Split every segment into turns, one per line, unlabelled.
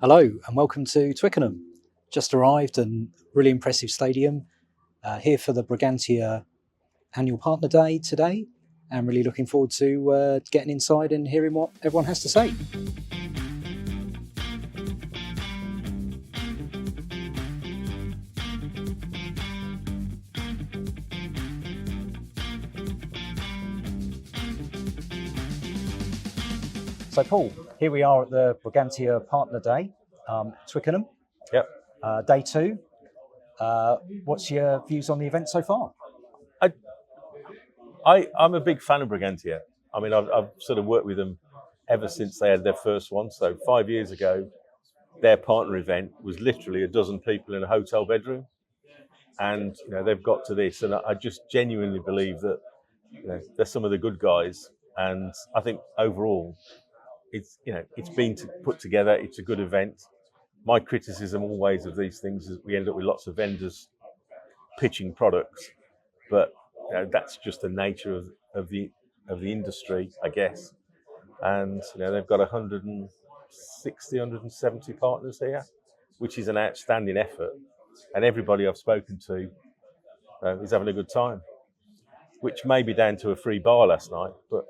Hello and welcome to Twickenham. Just arrived and really impressive stadium. Here for the Brigantia annual partner day today, and really looking forward to getting inside and hearing what everyone has to say. So Paul, here we are at the Brigantia Partner Day, Twickenham.
Yep.
Day 2. What's your views on the event so far?
I'm a big fan of Brigantia. I mean, I've sort of worked with them ever since they had their first one. So 5 years ago, their partner event was literally a dozen people in a hotel bedroom. And, they've got to this. And I just genuinely believe that, they're some of the good guys. And I think overall, it's been put together. It's a good event. My criticism always of these things is we end up with lots of vendors pitching products, but that's just the nature of the industry, I guess. And they've got 160, 170 partners here, which is an outstanding effort. And everybody I've spoken to is having a good time, which may be down to a free bar last night, but.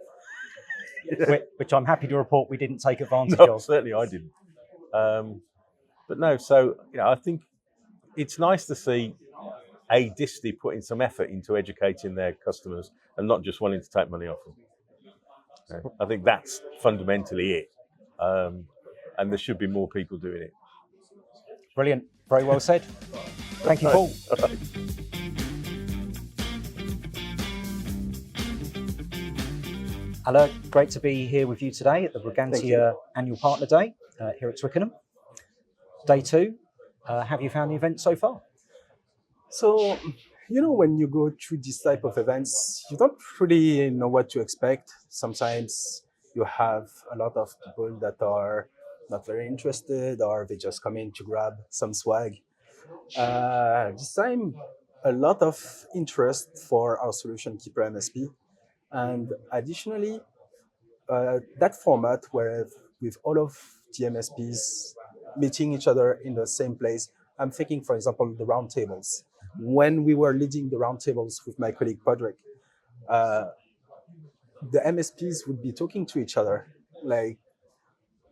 Which I'm happy to report we didn't take advantage
No,
of.
certainly I didn't. But no, so I think it's nice to see Disney putting some effort into educating their customers and not just wanting to take money off them. I think that's fundamentally it, and there should be more people doing it.
Brilliant, very well said. Thank you, Paul. Alaa, great to be here with you today at the Brigantia Annual Partner Day here at Twickenham. Day 2, have you found the event so far?
So, when you go through this type of events, you don't really know what to expect. Sometimes you have a lot of people that are not very interested, or they just come in to grab some swag. This time, a lot of interest for our solution Keeper MSP. And additionally, that format where with all of the MSPs meeting each other in the same place, I'm thinking, for example, the roundtables. When we were leading the roundtables with my colleague Podrick, the MSPs would be talking to each other. Like,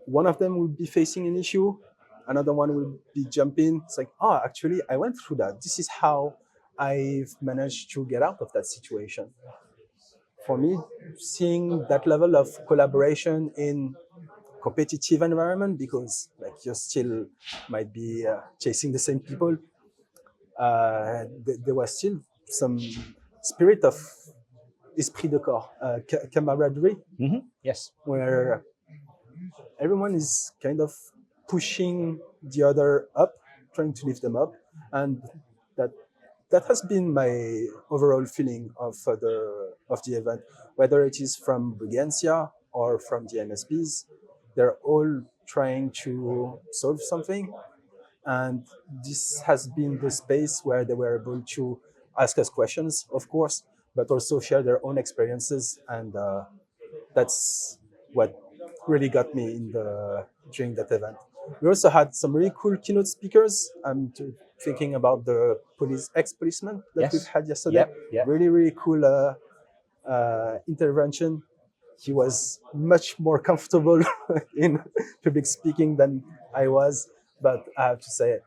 one of them would be facing an issue, another one would be jumping. It's like, actually, I went through that. This is how I've managed to get out of that situation. For me, seeing that level of collaboration in competitive environment, because you still might be chasing the same people, there was still some spirit of esprit de corps, camaraderie.
Mm-hmm. Yes.
Where everyone is kind of pushing the other up, trying to lift them up, and that has been my overall feeling of the event. Whether it is from Brigantia or from the MSPs, they're all trying to solve something, and this has been the space where they were able to ask us questions, of course, but also share their own experiences, and that's what really got me during that event. We also had some really cool keynote speakers. I'm thinking about the ex-policeman that we've had yesterday.
Yep.
Really, really cool intervention. He was much more comfortable in public speaking than I was. But I have to say,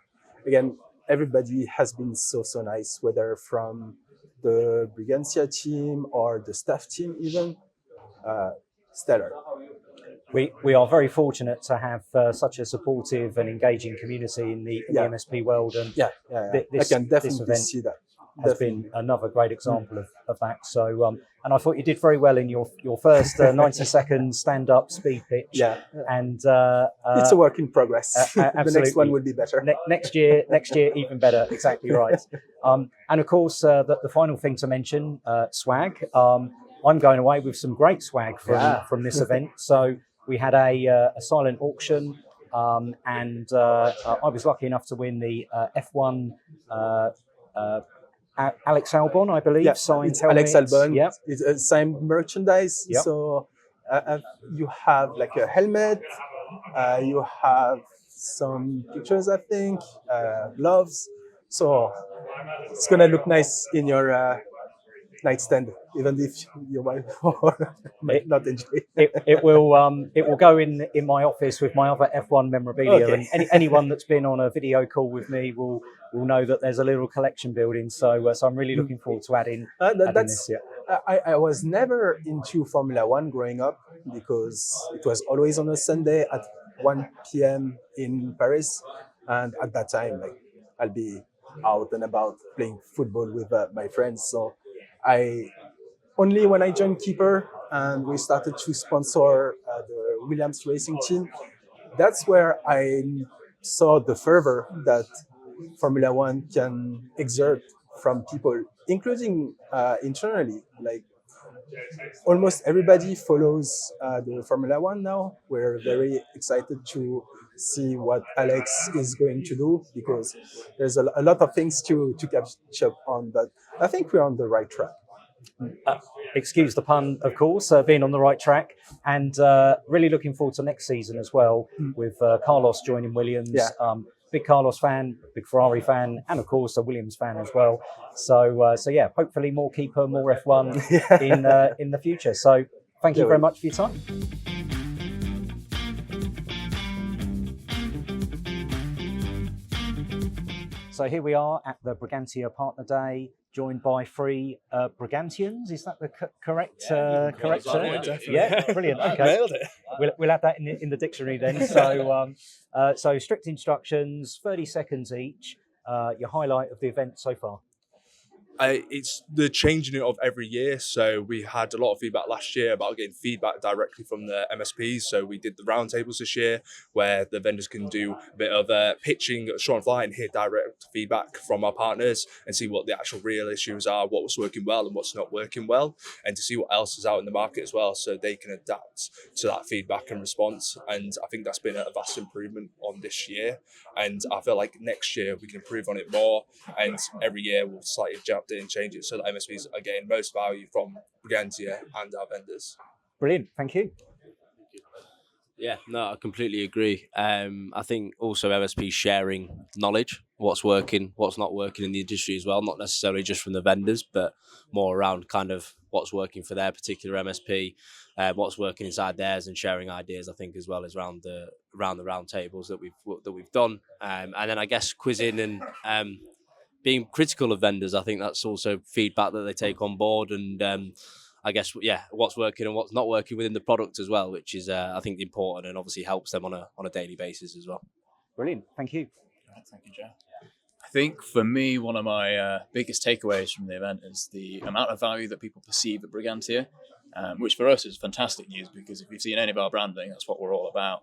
again, everybody has been so nice, whether from the Brigantia team or the staff team even. Stellar.
We are very fortunate to have such a supportive and engaging community in the MSP world, and
I can definitely see that.
Has been another great example of that. So, and I thought you did very well in your first 90-second stand-up speed pitch.
Yeah,
and
it's a work in progress.
Absolutely.
The next one will be better.
Next year, even better. Exactly right. And of course, the final thing to mention, swag. I'm going away with some great swag from this event. So we had a silent auction, and I was lucky enough to win the F1 Alex Albon, I believe, signed
it's Alex Albon.
Yep.
It's signed merchandise. Yep. So you have like a helmet, you have some pictures, I think, gloves. So it's gonna look nice in your nightstand, even if your wife might not enjoy it.
It will go in my office with my other F1 memorabilia,
Okay.
and anyone that's been on a video call with me will know that there's a little collection building. So I'm really looking forward to adding
That's
this. Yeah.
I was never into Formula One growing up because it was always on a Sunday at 1 p.m. in Paris, and at that time, like, I'll be out and about playing football with my friends. So I only when I joined Keeper and we started to sponsor the Williams racing team, that's where I saw the fervor that Formula One can exert from people, including internally. Like, almost everybody follows the Formula One now. We're very excited to see what Alex is going to do because there's a lot of things to catch up on, but I think we're on the right track.
Excuse the pun, of course, being on the right track, and really looking forward to next season as well, with Carlos joining Williams.
Yeah.
Big Carlos fan, big Ferrari fan, and of course a Williams fan as well. So yeah, hopefully more Keeper, more F1 in the future. So thank you very much for your time. So here we are at the Brigantia Partner Day, joined by 3 Brigantians. Is that the correct term? Yeah, brilliant. Okay,
Nailed it.
We'll add that in the dictionary then. So strict instructions, 30 seconds each. Your highlight of the event so far.
It's the changing it of every year. So we had a lot of feedback last year about getting feedback directly from the MSPs. So we did the roundtables this year where the vendors can do a bit of pitching, short and fly, and hear direct feedback from our partners and see what the actual real issues are, what was working well and what's not working well, and to see what else is out in the market as well so they can adapt to that feedback and response. And I think that's been a vast improvement on this year. And I feel like next year we can improve on it more, and every year we'll slightly adapt it and change it so that MSPs are getting most value from Brigantia and our vendors.
Brilliant, thank you.
Yeah, no, I completely agree. I think also MSP sharing knowledge, what's working, what's not working in the industry as well, not necessarily just from the vendors, but more around kind of what's working for their particular MSP, what's working inside theirs, and sharing ideas, I think, as well as around the round tables that we've done. And then I guess quizzing and being critical of vendors, I think that's also feedback that they take on board, and I guess, yeah, what's working and what's not working within the product as well, which is, I think, important and obviously helps them on a daily basis as well.
Brilliant, thank you.
Thank you, Joe. I think for me, one of my biggest takeaways from the event is the amount of value that people perceive at Brigantia, which for us is fantastic news because if you've seen any of our branding, that's what we're all about.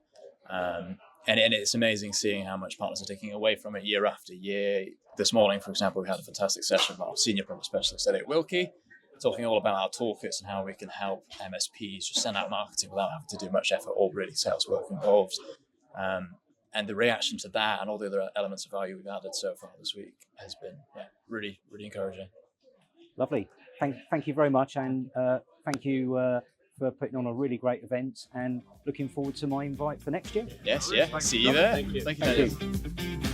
And it's amazing seeing how much partners are taking away from it year after year. This morning, for example, we had a fantastic session with our senior product specialist, Elliot Wilkie, talking all about our toolkits and how we can help MSPs just send out marketing without having to do much effort or really sales work involved. And the reaction to that and all the other elements of value we've added so far this week has been really, really encouraging.
Lovely. Thank you very much, and thank you for putting on a really great event, and looking forward to my invite for next year.
Yes, yeah. See you there.
Thank you.
Thank you.
Thank you.